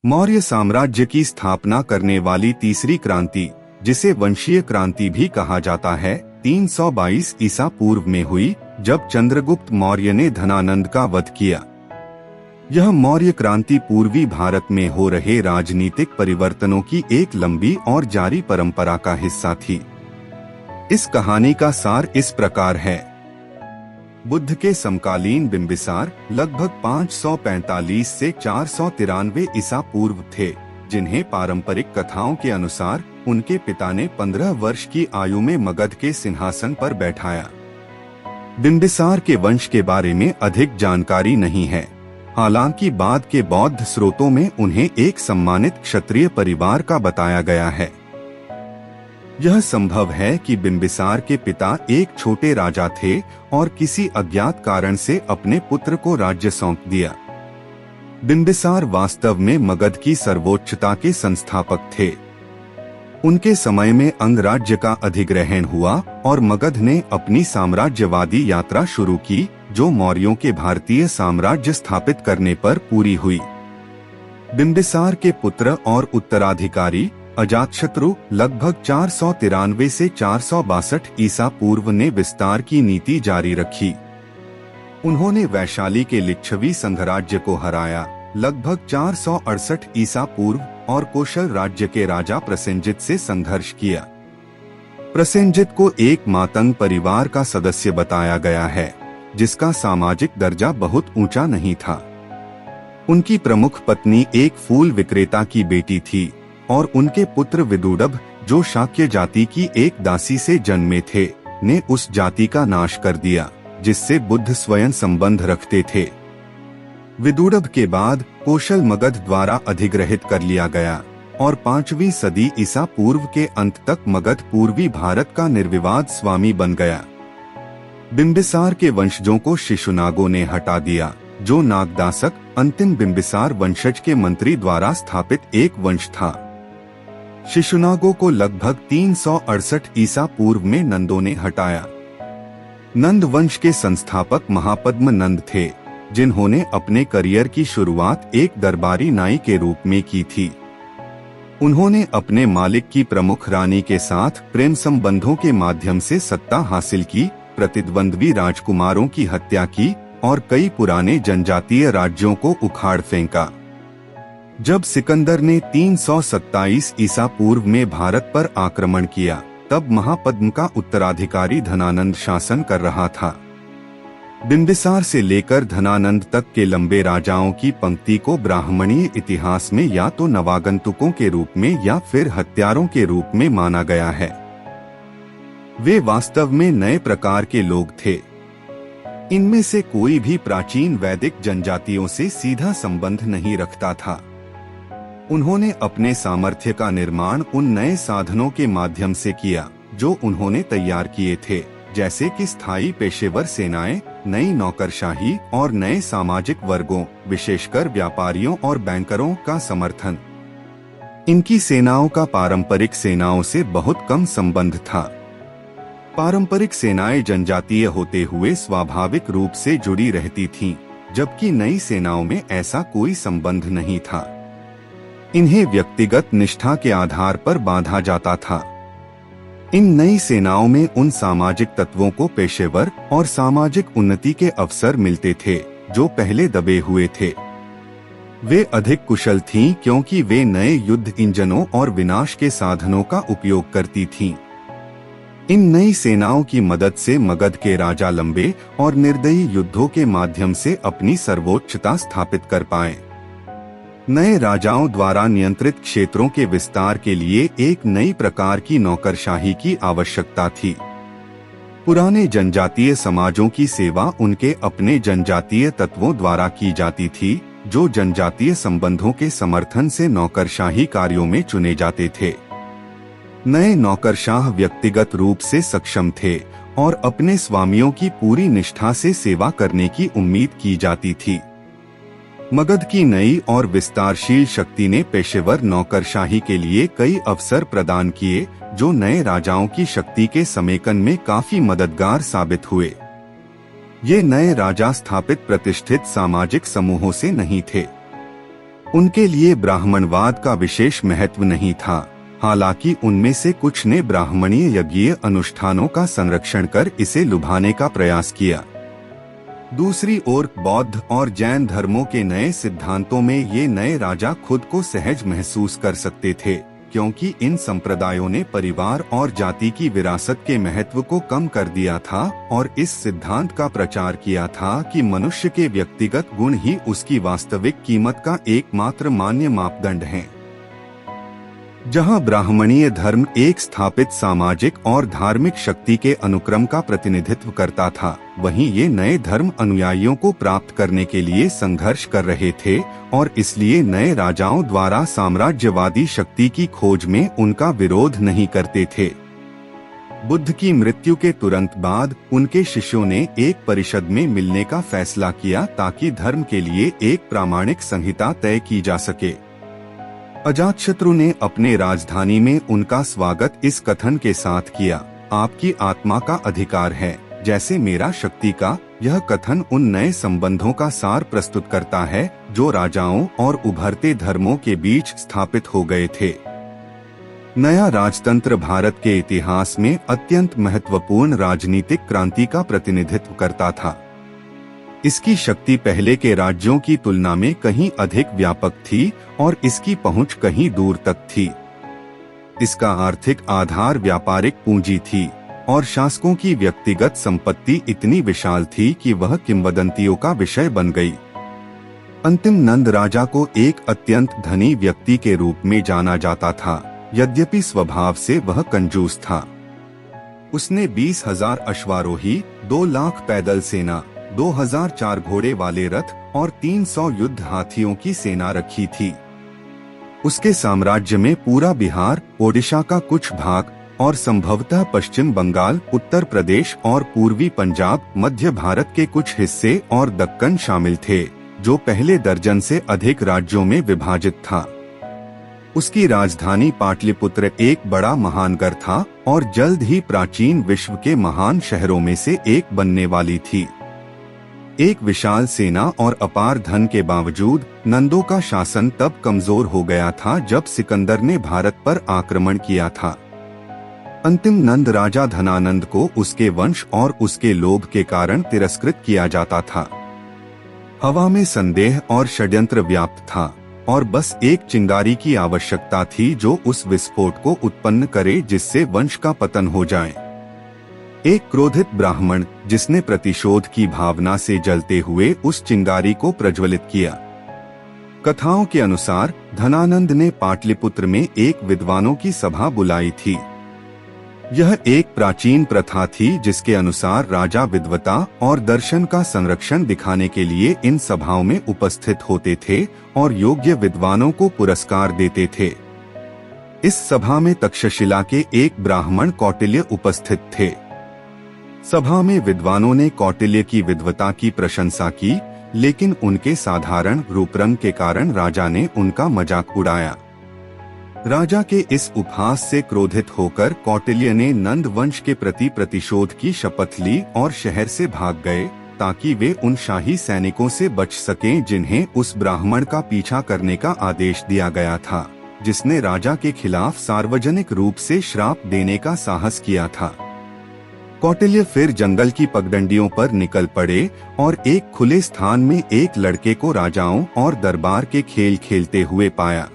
मौर्य साम्राज्य की स्थापना करने वाली तीसरी क्रांति, जिसे वंशीय क्रांति भी कहा जाता है, 322 ईसा पूर्व में हुई, जब चंद्रगुप्त मौर्य ने धनानंद का वध किया। यह मौर्य क्रांति पूर्वी भारत में हो रहे राजनीतिक परिवर्तनों की एक लंबी और जारी परंपरा का हिस्सा थी। इस कहानी का सार इस प्रकार है। बुद्ध के समकालीन बिंबिसार लगभग 545 से 493 ईसा पूर्व थे, जिन्हें पारंपरिक कथाओं के अनुसार उनके पिता ने 15 वर्ष की आयु में मगध के सिंहासन पर बैठाया। बिंबिसार के वंश के बारे में अधिक जानकारी नहीं है, हालांकि बाद के बौद्ध स्रोतों में उन्हें एक सम्मानित क्षत्रिय परिवार का बताया गया है। यह संभव है कि बिंबिसार के पिता एक छोटे राजा थे और किसी अज्ञात कारण से अपने पुत्र को राज्य सौंप दिया। बिंबिसार वास्तव में मगध की सर्वोच्चता के संस्थापक थे। उनके समय में अंगराज्य का अधिग्रहण हुआ और मगध ने अपनी साम्राज्यवादी यात्रा शुरू की, जो मौर्यों के भारतीय साम्राज्य स्थापित करने पर पूरी हुई। बिंबिसार के पुत्र और उत्तराधिकारी अजातशत्रु लगभग 493 से 462 ईसा पूर्व ने विस्तार की नीति जारी रखी। उन्होंने वैशाली के लिच्छवी संघराज्य को हराया लगभग 468 ईसा पूर्व और कौशल राज्य के राजा प्रसेनजित से संघर्ष किया। प्रसेनजित को एक मातंग परिवार का सदस्य बताया गया है, जिसका सामाजिक दर्जा बहुत ऊंचा नहीं था। उनकी प्रमुख पत्नी एक फूल विक्रेता की बेटी थी और उनके पुत्र विदुडभ, जो शाक्य जाति की एक दासी से जन्मे थे, ने उस जाति का नाश कर दिया जिससे बुद्ध स्वयं संबंध रखते थे। विदुडभ के बाद कौशल मगध द्वारा अधिग्रहित कर लिया गया और 5वीं सदी ईसा पूर्व के अंत तक मगध पूर्वी भारत का निर्विवाद स्वामी बन गया। बिंबिसार के वंशजों को शिशुनागों ने हटा दिया, जो नागदासक अंतिम बिंबिसार वंशज के मंत्री द्वारा स्थापित एक वंश था। शिशुनागों को लगभग 368 ईसा पूर्व में नंदों ने हटाया। नंद वंश के संस्थापक महापद्म नंद थे, जिन्होंने अपने करियर की शुरुआत एक दरबारी नाई के रूप में की थी। उन्होंने अपने मालिक की प्रमुख रानी के साथ प्रेम संबंधों के माध्यम से सत्ता हासिल की, प्रतिद्वंद्वी राजकुमारों की हत्या की और कई पुराने जनजातीय राज्यों को उखाड़ फेंका। जब सिकंदर ने 327 ईसा पूर्व में भारत पर आक्रमण किया, तब महापद्म का उत्तराधिकारी धनानंद शासन कर रहा था। बिंबिसार से लेकर धनानंद तक के लंबे राजाओं की पंक्ति को ब्राह्मणीय इतिहास में या तो नवागंतुकों के रूप में या फिर हत्यारों के रूप में माना गया है। वे वास्तव में नए प्रकार के लोग थे। इनमें से कोई भी प्राचीन वैदिक जनजातियों से सीधा संबंध नहीं रखता था। उन्होंने अपने सामर्थ्य का निर्माण उन नए साधनों के माध्यम से किया जो उन्होंने तैयार किए थे, जैसे कि स्थायी पेशेवर सेनाएं, नई नौकरशाही और नए सामाजिक वर्गों, विशेषकर व्यापारियों और बैंकरों का समर्थन। इनकी सेनाओं का पारंपरिक सेनाओं से बहुत कम संबंध था। पारंपरिक सेनाएं जनजातीय होते हुए स्वाभाविक रूप से जुड़ी रहती थीं, जबकि नई सेनाओं में ऐसा कोई संबंध नहीं था। इन्हें व्यक्तिगत निष्ठा के आधार पर बांधा जाता था। इन नई सेनाओं में उन सामाजिक तत्वों को पेशेवर और सामाजिक उन्नति के अवसर मिलते थे जो पहले दबे हुए थे। वे अधिक कुशल थीं क्योंकि वे नए युद्ध इंजनों और विनाश के साधनों का उपयोग करती थीं। इन नई सेनाओं की मदद से मगध के राजा लंबे और निर्दयी युद्धों के माध्यम से अपनी सर्वोच्चता स्थापित कर पाए। नए राजाओं द्वारा नियंत्रित क्षेत्रों के विस्तार के लिए एक नई प्रकार की नौकरशाही की आवश्यकता थी। पुराने जनजातीय समाजों की सेवा उनके अपने जनजातीय तत्वों द्वारा की जाती थी, जो जनजातीय संबंधों के समर्थन से नौकरशाही कार्यों में चुने जाते थे। नए नौकरशाह व्यक्तिगत रूप से सक्षम थे और अपने स्वामियों की पूरी निष्ठा से सेवा करने की उम्मीद की जाती थी। मगध की नई और विस्तारशील शक्ति ने पेशेवर नौकरशाही के लिए कई अवसर प्रदान किए, जो नए राजाओं की शक्ति के समेकन में काफी मददगार साबित हुए। ये नए राजा स्थापित प्रतिष्ठित सामाजिक समूहों से नहीं थे। उनके लिए ब्राह्मणवाद का विशेष महत्व नहीं था। हालांकि उनमें से कुछ ने ब्राह्मणीय यज्ञीय अनुष्ठानों का संरक्षण कर इसे लुभाने का प्रयास किया। दूसरी ओर बौद्ध और जैन धर्मों के नए सिद्धांतों में ये नए राजा खुद को सहज महसूस कर सकते थे, क्योंकि इन संप्रदायों ने परिवार और जाति की विरासत के महत्व को कम कर दिया था और इस सिद्धांत का प्रचार किया था कि मनुष्य के व्यक्तिगत गुण ही उसकी वास्तविक कीमत का एकमात्र मान्य मापदंड हैं। जहां ब्राह्मणीय धर्म एक स्थापित सामाजिक और धार्मिक शक्ति के अनुक्रम का प्रतिनिधित्व करता था, वहीं ये नए धर्म अनुयायियों को प्राप्त करने के लिए संघर्ष कर रहे थे और इसलिए नए राजाओं द्वारा साम्राज्यवादी शक्ति की खोज में उनका विरोध नहीं करते थे। बुद्ध की मृत्यु के तुरंत बाद उनके शिष्यों ने एक परिषद में मिलने का फैसला किया ताकि धर्म के लिए एक प्रामाणिक संहिता तय की जा सके। अजातशत्रु ने अपने राजधानी में उनका स्वागत इस कथन के साथ किया, आपकी आत्मा का अधिकार है जैसे मेरा शक्ति का। यह कथन उन नए संबंधों का सार प्रस्तुत करता है जो राजाओं और उभरते धर्मों के बीच स्थापित हो गए थे। नया राजतंत्र भारत के इतिहास में अत्यंत महत्वपूर्ण राजनीतिक क्रांति का प्रतिनिधित्व करता था। इसकी शक्ति पहले के राज्यों की तुलना में कहीं अधिक व्यापक थी और इसकी पहुंच कहीं दूर तक थी। इसका आर्थिक आधार व्यापारिक पूंजी थी और शासकों की व्यक्तिगत संपत्ति इतनी विशाल थी कि वह किंवदंतियों का विषय बन गई। अंतिम नंद राजा को एक अत्यंत धनी व्यक्ति के रूप में जाना जाता था, यद्यपि स्वभाव से वह कंजूस था। उसने 20,000 अश्वारोही, 2 लाख पैदल सेना, 2004 घोड़े वाले रथ और 300 युद्ध हाथियों की सेना रखी थी। उसके साम्राज्य में पूरा बिहार, ओडिशा का कुछ भाग और संभवतः पश्चिम बंगाल, उत्तर प्रदेश और पूर्वी पंजाब, मध्य भारत के कुछ हिस्से और दक्कन शामिल थे, जो पहले दर्जन से अधिक राज्यों में विभाजित था। उसकी राजधानी पाटलिपुत्र एक बड़ा महानगर था और जल्द ही प्राचीन विश्व के महान शहरों में से एक बनने वाली थी। एक विशाल सेना और अपार धन के बावजूद नंदों का शासन तब कमजोर हो गया था जब सिकंदर ने भारत पर आक्रमण किया था। अंतिम नंद राजा धनानंद को उसके वंश और उसके लोभ के कारण तिरस्कृत किया जाता था। हवा में संदेह और षड्यंत्र व्याप्त था और बस एक चिंगारी की आवश्यकता थी जो उस विस्फोट को उत्पन्न करे जिससे वंश का पतन हो जाए। एक क्रोधित ब्राह्मण जिसने प्रतिशोध की भावना से जलते हुए उस चिंगारी को प्रज्वलित किया। कथाओं के अनुसार धनानंद ने पाटलिपुत्र में एक विद्वानों की सभा बुलाई थी। यह एक प्राचीन प्रथा थी जिसके अनुसार राजा विद्वता और दर्शन का संरक्षण दिखाने के लिए इन सभाओं में उपस्थित होते थे और योग्य विद्वानों को पुरस्कार देते थे। इस सभा में तक्षशिला के एक ब्राह्मण कौटिल्य उपस्थित थे। सभा में विद्वानों ने कौटिल्य की विद्वता की प्रशंसा की, लेकिन उनके साधारण रूपरंग के कारण राजा ने उनका मजाक उड़ाया। राजा के इस उपहास से क्रोधित होकर कौटिल्य ने नंद वंश के प्रति प्रतिशोध की शपथ ली और शहर से भाग गए ताकि वे उन शाही सैनिकों से बच सकें जिन्हें उस ब्राह्मण का पीछा करने का आदेश दिया गया था, जिसने राजा के खिलाफ सार्वजनिक रूप से श्राप देने का साहस किया था। कौटिल्य फिर जंगल की पगडंडियों पर निकल पड़े और एक खुले स्थान में एक लड़के को राजाओं और दरबार के खेल खेलते हुए पाया।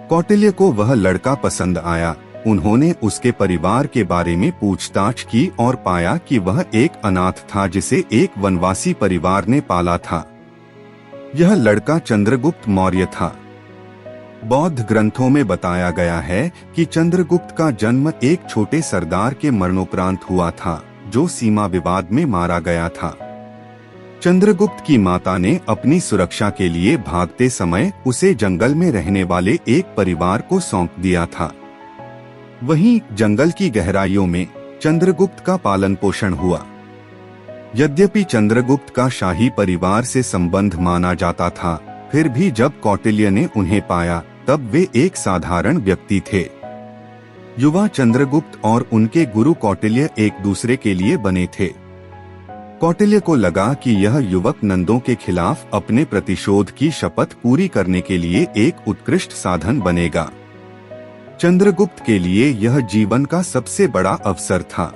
कौटिल्य को वह लड़का पसंद आया। उन्होंने उसके परिवार के बारे में पूछताछ की और पाया कि वह एक अनाथ था जिसे एक वनवासी परिवार ने पाला था। यह लड़का चंद्रगुप्त मौर्य था। बौद्ध ग्रंथों में बताया गया है कि चंद्रगुप्त का जन्म एक छोटे सरदार के मरणोपरांत हुआ था, जो सीमा विवाद में मारा गया था। चंद्रगुप्त की माता ने अपनी सुरक्षा के लिए भागते समय उसे जंगल में रहने वाले एक परिवार को सौंप दिया था। वहीं जंगल की गहराइयों में चंद्रगुप्त का पालन पोषण हुआ। यद्यपि चंद्रगुप्त का शाही परिवार से संबंध माना जाता था, फिर भी जब कौटिल्य ने उन्हें पाया तब वे एक साधारण व्यक्ति थे। युवा चंद्रगुप्त और उनके गुरु कौटिल्य एक दूसरे के लिए बने थे। कौटिल्य को लगा कि यह युवक नंदों के खिलाफ अपने प्रतिशोध की शपथ पूरी करने के लिए एक उत्कृष्ट साधन बनेगा। चंद्रगुप्त के लिए यह जीवन का सबसे बड़ा अवसर था।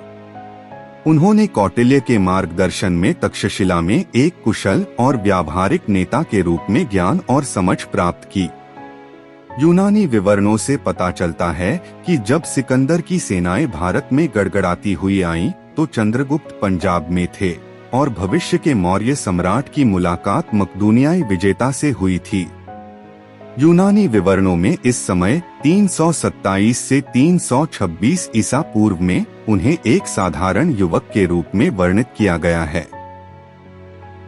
उन्होंने कौटिल्य के मार्गदर्शन में तक्षशिला में एक कुशल और व्यावहारिक नेता के रूप में ज्ञान और समझ प्राप्त की। यूनानी विवरणों से पता चलता है कि जब सिकंदर की सेनाएं भारत में गड़गड़ाती हुई आईं, तो चंद्रगुप्त पंजाब में थे और भविष्य के मौर्य सम्राट की मुलाकात मकदूनियाई विजेता से हुई थी। यूनानी विवरणों में इस समय 327 से 326 ईसा पूर्व में उन्हें एक साधारण युवक के रूप में वर्णित किया गया है।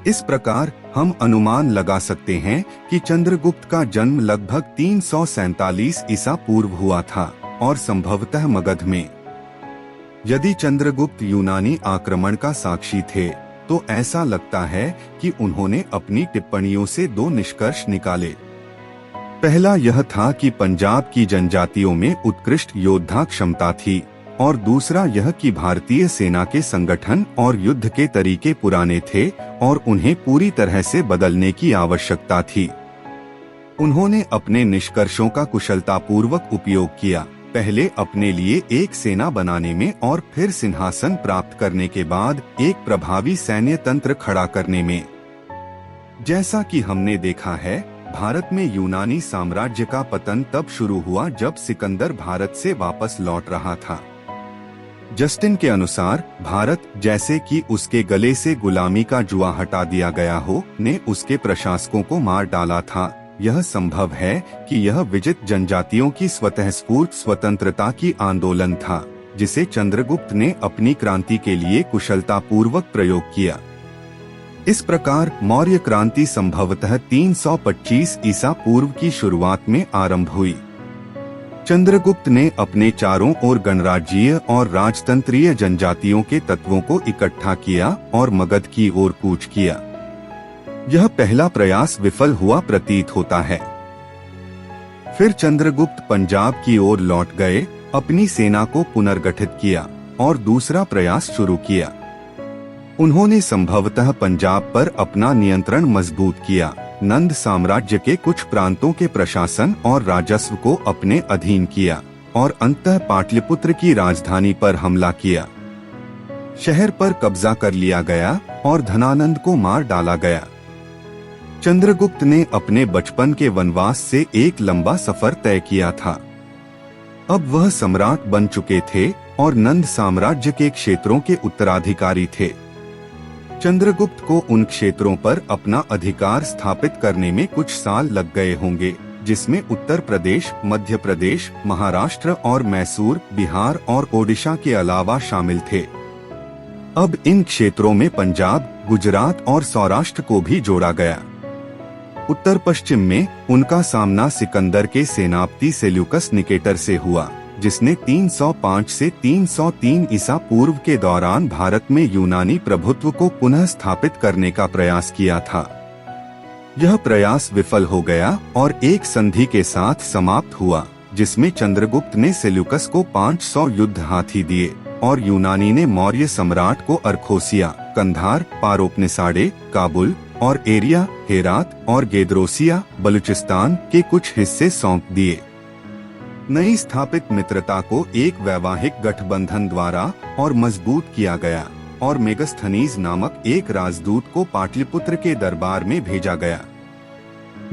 इस प्रकार हम अनुमान लगा सकते हैं कि चंद्रगुप्त का जन्म लगभग 347 ईसा पूर्व हुआ था और संभवतः मगध में। यदि चंद्रगुप्त यूनानी आक्रमण का साक्षी थे, तो ऐसा लगता है कि उन्होंने अपनी टिप्पणियों से दो निष्कर्ष निकाले। पहला यह था कि पंजाब की जनजातियों में उत्कृष्ट योद्धा क्षमता थी और दूसरा यह कि भारतीय सेना के संगठन और युद्ध के तरीके पुराने थे और उन्हें पूरी तरह से बदलने की आवश्यकता थी। उन्होंने अपने निष्कर्षों का कुशलतापूर्वक उपयोग किया, पहले अपने लिए एक सेना बनाने में और फिर सिंहासन प्राप्त करने के बाद एक प्रभावी सैन्य तंत्र खड़ा करने में। जैसा कि हमने देखा है, भारत में यूनानी साम्राज्य का पतन तब शुरू हुआ जब सिकंदर भारत से वापस लौट रहा था। जस्टिन के अनुसार भारत, जैसे कि उसके गले से गुलामी का जुआ हटा दिया गया हो, ने उसके प्रशासकों को मार डाला था। यह संभव है कि यह विजित जनजातियों की स्वतःस्फूर्त स्वतंत्रता की आंदोलन था, जिसे चंद्रगुप्त ने अपनी क्रांति के लिए कुशलतापूर्वक प्रयोग किया। इस प्रकार मौर्य क्रांति संभवतः 325 ईसा पूर्व की शुरुआत में आरंभ हुई। चंद्रगुप्त ने अपने चारों ओर गणराज्यीय और राजतंत्रीय जनजातियों के तत्वों को इकट्ठा किया और मगध की ओर कूच किया। यह पहला प्रयास विफल हुआ प्रतीत होता है। फिर चंद्रगुप्त पंजाब की ओर लौट गए, अपनी सेना को पुनर्गठित किया और दूसरा प्रयास शुरू किया। उन्होंने संभवतः पंजाब पर अपना नियंत्रण मजबूत किया, नंद साम्राज्य के कुछ प्रांतों के प्रशासन और राजस्व को अपने अधीन किया और अंततः पाटलिपुत्र की राजधानी पर हमला किया। शहर पर कब्जा कर लिया गया और धनानंद को मार डाला गया। चंद्रगुप्त ने अपने बचपन के वनवास से एक लंबा सफर तय किया था। अब वह सम्राट बन चुके थे और नंद साम्राज्य के क्षेत्रों के उत्तराधिकारी थे। चंद्रगुप्त को उन क्षेत्रों पर अपना अधिकार स्थापित करने में कुछ साल लग गए होंगे, जिसमें उत्तर प्रदेश, मध्य प्रदेश, महाराष्ट्र और मैसूर, बिहार और ओडिशा के अलावा शामिल थे। अब इन क्षेत्रों में पंजाब, गुजरात और सौराष्ट्र को भी जोड़ा गया। उत्तर पश्चिम में उनका सामना सिकंदर के सेनापति सेल्यूकस निकेटर से हुआ, जिसने 305 से 303 ईसा पूर्व के दौरान भारत में यूनानी प्रभुत्व को पुनः स्थापित करने का प्रयास किया था। यह प्रयास विफल हो गया और एक संधि के साथ समाप्त हुआ, जिसमें चंद्रगुप्त ने सेल्यूकस को 500 युद्ध हाथी दिए और यूनानी ने मौर्य सम्राट को अरखोसिया, कंधार, पारोपनिसाडे, काबुल और एरिया, हेरात और गेद्रोसिया, बलूचिस्तान के कुछ हिस्से सौंप दिए। नई स्थापित मित्रता को एक वैवाहिक गठबंधन द्वारा और मजबूत किया गया और मेगस्थनीज नामक एक राजदूत को पाटलिपुत्र के दरबार में भेजा गया।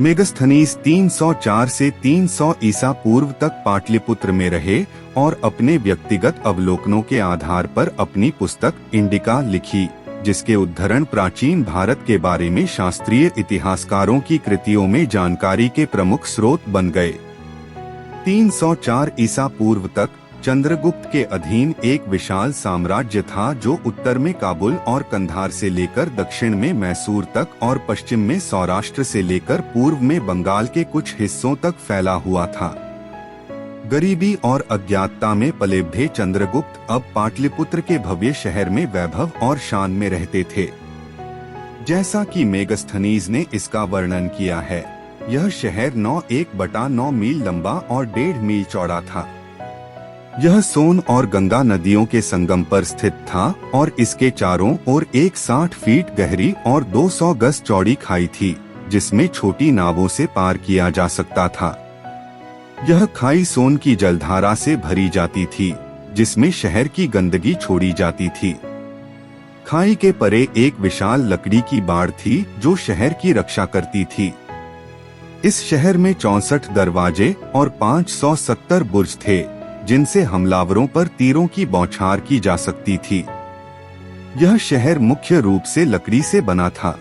मेगस्थनीज 304 से 300 ईसा पूर्व तक पाटलिपुत्र में रहे और अपने व्यक्तिगत अवलोकनों के आधार पर अपनी पुस्तक इंडिका लिखी, जिसके उद्धरण प्राचीन भारत के बारे में शास्त्रीय इतिहासकारों की कृतियों में जानकारी के प्रमुख स्रोत बन गए। 304 ईसा पूर्व तक चंद्रगुप्त के अधीन एक विशाल साम्राज्य था, जो उत्तर में काबुल और कंधार से लेकर दक्षिण में मैसूर तक और पश्चिम में सौराष्ट्र से लेकर पूर्व में बंगाल के कुछ हिस्सों तक फैला हुआ था। गरीबी और अज्ञातता में पलेबढ़े चंद्रगुप्त अब पाटलिपुत्र के भव्य शहर में वैभव और शान में रहते थे। जैसा कि मेगस्थनीज ने इसका वर्णन किया है, यह शहर 9.1/9 मील लंबा और 1.5 मील चौड़ा था। यह सोन और गंगा नदियों के संगम पर स्थित था और इसके चारों ओर एक 60 फीट गहरी और 200 गज चौड़ी खाई थी, जिसमें छोटी नावों से पार किया जा सकता था। यह खाई सोन की जलधारा से भरी जाती थी, जिसमें शहर की गंदगी छोड़ी जाती थी। खाई के परे एक विशाल लकड़ी की बाड़ थी जो शहर की रक्षा करती थी। इस शहर में 64 दरवाजे और 570 बुर्ज थे, जिनसे हमलावरों पर तीरों की बौछार की जा सकती थी। यह शहर मुख्य रूप से लकड़ी से बना था।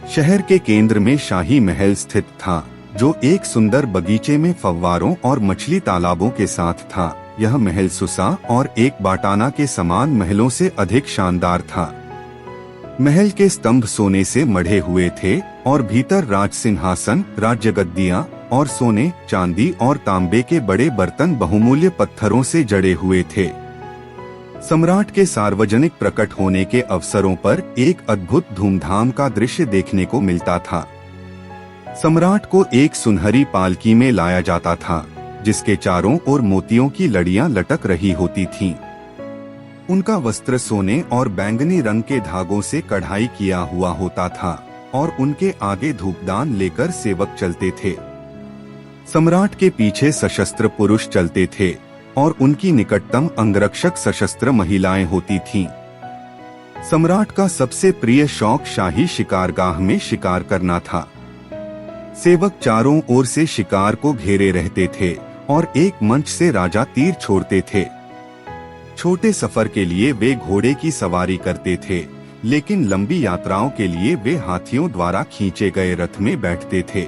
शहर के केंद्र में शाही महल स्थित था, जो एक सुंदर बगीचे में फव्वारों और मछली तालाबों के साथ था। यह महल सुसा और एक बाटाना के समान महलों से अधिक शानदार था। महल के स्तंभ सोने से मढ़े हुए थे और भीतर राज सिंहासन, राज्य गद्दियां और सोने, चांदी और तांबे के बड़े बर्तन बहुमूल्य पत्थरों से जड़े हुए थे। सम्राट के सार्वजनिक प्रकट होने के अवसरों पर एक अद्भुत धूमधाम का दृश्य देखने को मिलता था। सम्राट को एक सुनहरी पालकी में लाया जाता था, जिसके चारों ओर मोतियों की लड़ियां लटक रही होती थीं। उनका वस्त्र सोने और बैंगनी रंग के धागों से कढ़ाई किया हुआ होता था और उनके आगे धूपदान लेकर सेवक चलते थे। सम्राट के पीछे सशस्त्र पुरुष चलते थे और उनकी निकटतम अंगरक्षक सशस्त्र महिलाएं होती थीं। सम्राट का सबसे प्रिय शौक शाही शिकारगाह में शिकार करना था। सेवक चारों ओर से शिकार को घेरे रहते थे और एक मंच से राजा तीर छोड़ते थे। छोटे सफर के लिए वे घोड़े की सवारी करते थे, लेकिन लंबी यात्राओं के लिए वे हाथियों द्वारा खींचे गए रथ में बैठते थे।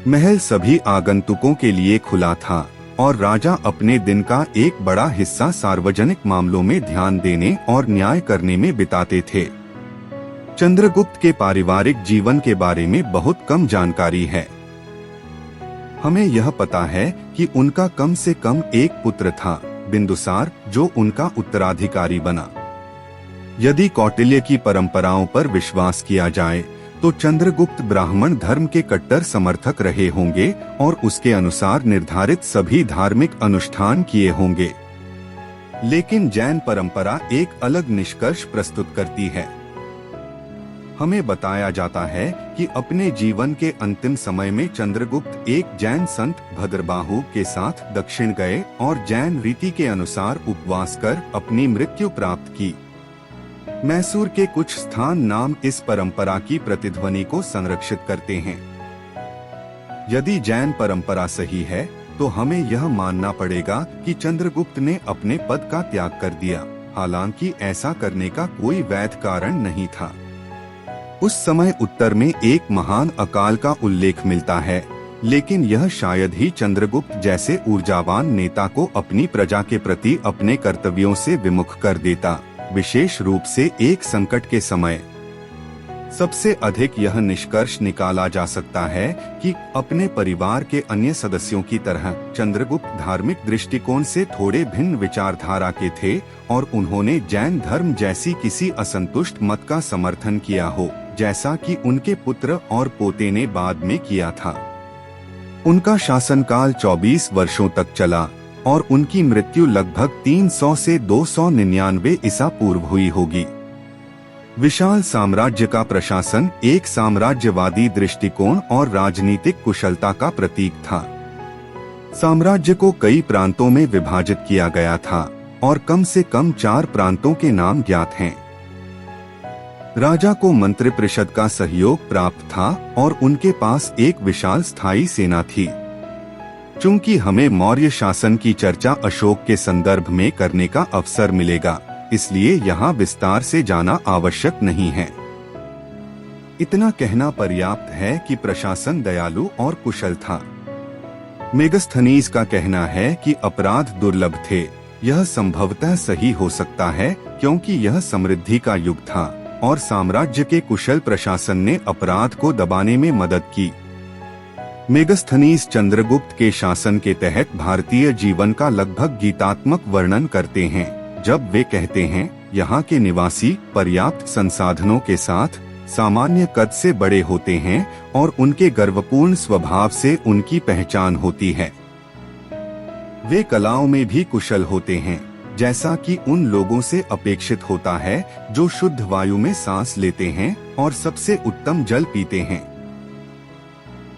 महल सभी आगंतुकों के लिए खुला था और राजा अपने दिन का एक बड़ा हिस्सा सार्वजनिक मामलों में ध्यान देने और न्याय करने में बिताते थे। चंद्रगुप्त के पारिवारिक जीवन के बारे में बहुत कम जानकारी है। हमें यह पता है कि उनका कम से कम एक पुत्र था, बिंदुसार, जो उनका उत्तराधिकारी बना। यदि कौटिल्य की परंपराओं पर विश्वास किया जाए तो चंद्रगुप्त ब्राह्मण धर्म के कट्टर समर्थक रहे होंगे और उसके अनुसार निर्धारित सभी धार्मिक अनुष्ठान किए होंगे। लेकिन जैन परंपरा एक अलग निष्कर्ष प्रस्तुत करती है। हमें बताया जाता है कि अपने जीवन के अंतिम समय में चंद्रगुप्त एक जैन संत भद्रबाहु के साथ दक्षिण गए और जैन रीति के अनुसार उपवास कर अपनी मृत्यु प्राप्त की। मैसूर के कुछ स्थान नाम इस परंपरा की प्रतिध्वनि को संरक्षित करते हैं। यदि जैन परंपरा सही है तो हमें यह मानना पड़ेगा कि चंद्रगुप्त ने अपने पद का त्याग कर दिया, हालांकि ऐसा करने का कोई वैध कारण नहीं था। उस समय उत्तर में एक महान अकाल का उल्लेख मिलता है, लेकिन यह शायद ही चंद्रगुप्त जैसे ऊर्जावान नेता को अपनी प्रजा के प्रति अपने कर्तव्यों से विमुख कर देता, विशेष रूप से एक संकट के समय। सबसे अधिक यह निष्कर्ष निकाला जा सकता है कि अपने परिवार के अन्य सदस्यों की तरह चंद्रगुप्त धार्मिक दृष्टिकोण से थोड़े भिन्न विचारधारा के थे और उन्होंने जैन धर्म जैसी किसी असंतुष्ट मत का समर्थन किया हो, जैसा कि उनके पुत्र और पोते ने बाद में किया था। उनका शासनकाल 24 वर्षों तक चला और उनकी मृत्यु लगभग 300 से 299 ईसा पूर्व हुई होगी। विशाल साम्राज्य का प्रशासन एक साम्राज्यवादी दृष्टिकोण और राजनीतिक कुशलता का प्रतीक था। साम्राज्य को कई प्रांतों में विभाजित किया गया था और कम से कम 4 प्रांतों के नाम ज्ञात हैं। राजा को मंत्रिपरिषद का सहयोग प्राप्त था और उनके पास एक विशाल स्थायी सेना थी। चूंकि हमें मौर्य शासन की चर्चा अशोक के संदर्भ में करने का अवसर मिलेगा, इसलिए यहाँ विस्तार से जाना आवश्यक नहीं है। इतना कहना पर्याप्त है कि प्रशासन दयालु और कुशल था। मेगस्थनीज का कहना है कि अपराध दुर्लभ थे। यह संभवतः सही हो सकता है क्योंकि यह समृद्धि का युग था और साम्राज्य के कुशल प्रशासन ने अपराध को दबाने में मदद की। मेगस्थनीज चंद्रगुप्त के शासन के तहत भारतीय जीवन का लगभग गीतात्मक वर्णन करते हैं, जब वे कहते हैं, यहाँ के निवासी पर्याप्त संसाधनों के साथ सामान्य कद से बड़े होते हैं और उनके गर्वपूर्ण स्वभाव से उनकी पहचान होती है। वे कलाओं में भी कुशल होते हैं, जैसा कि उन लोगों से अपेक्षित होता है जो शुद्ध वायु में सांस लेते हैं और सबसे उत्तम जल पीते हैं।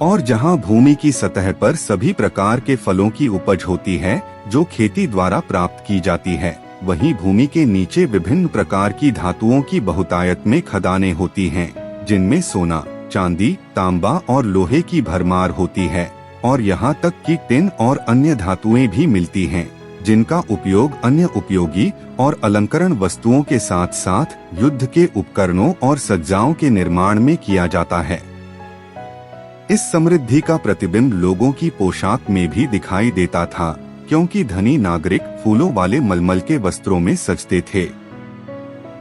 और जहां भूमि की सतह पर सभी प्रकार के फलों की उपज होती है जो खेती द्वारा प्राप्त की जाती है, वहीं भूमि के नीचे विभिन्न प्रकार की धातुओं की बहुतायत में खदानें होती हैं, जिनमें सोना, चांदी, तांबा और लोहे की भरमार होती है, और यहाँ तक कि टिन और अन्य धातुएं भी मिलती हैं, जिनका उपयोग अन्य उपयोगी और अलंकरण वस्तुओं के साथ साथ युद्ध के उपकरणों और सज्जाओं के निर्माण में किया जाता है। इस समृद्धि का प्रतिबिंब लोगों की पोशाक में भी दिखाई देता था, क्योंकि धनी नागरिक फूलों वाले मलमल के वस्त्रों में सजते थे,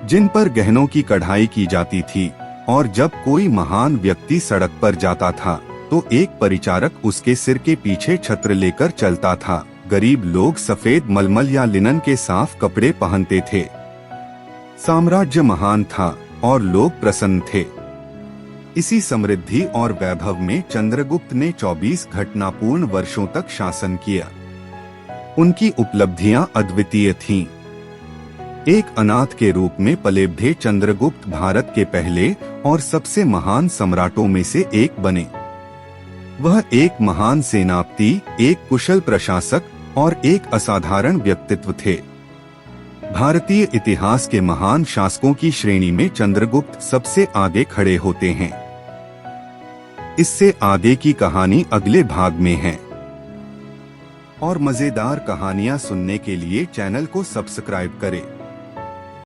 जिन पर गहनों की कढ़ाई की जाती थी, और जब कोई महान व्यक्ति सड़क पर जाता था तो एक परिचारक उसके सिर के पीछे छत्र लेकर चलता था। गरीब लोग सफेद मलमल या लिनन के साफ कपड़े पहनते थे। साम्राज्य महान था और लोग प्रसन्न थे। इसी समृद्धि और वैभव में चंद्रगुप्त ने 24 घटनापूर्ण वर्षों तक शासन किया। उनकी उपलब्धियां अद्वितीय थीं। एक अनाथ के रूप में पलेबढ़े चंद्रगुप्त भारत के पहले और सबसे महान सम्राटों में से एक बने। वह एक महान सेनापति, एक कुशल प्रशासक और एक असाधारण व्यक्तित्व थे। भारतीय इतिहास के महान शासकों की श्रेणी में चंद्रगुप्त सबसे आगे खड़े होते हैं। इससे आगे की कहानी अगले भाग में है। और मजेदार कहानियां सुनने के लिए चैनल को सब्सक्राइब करें।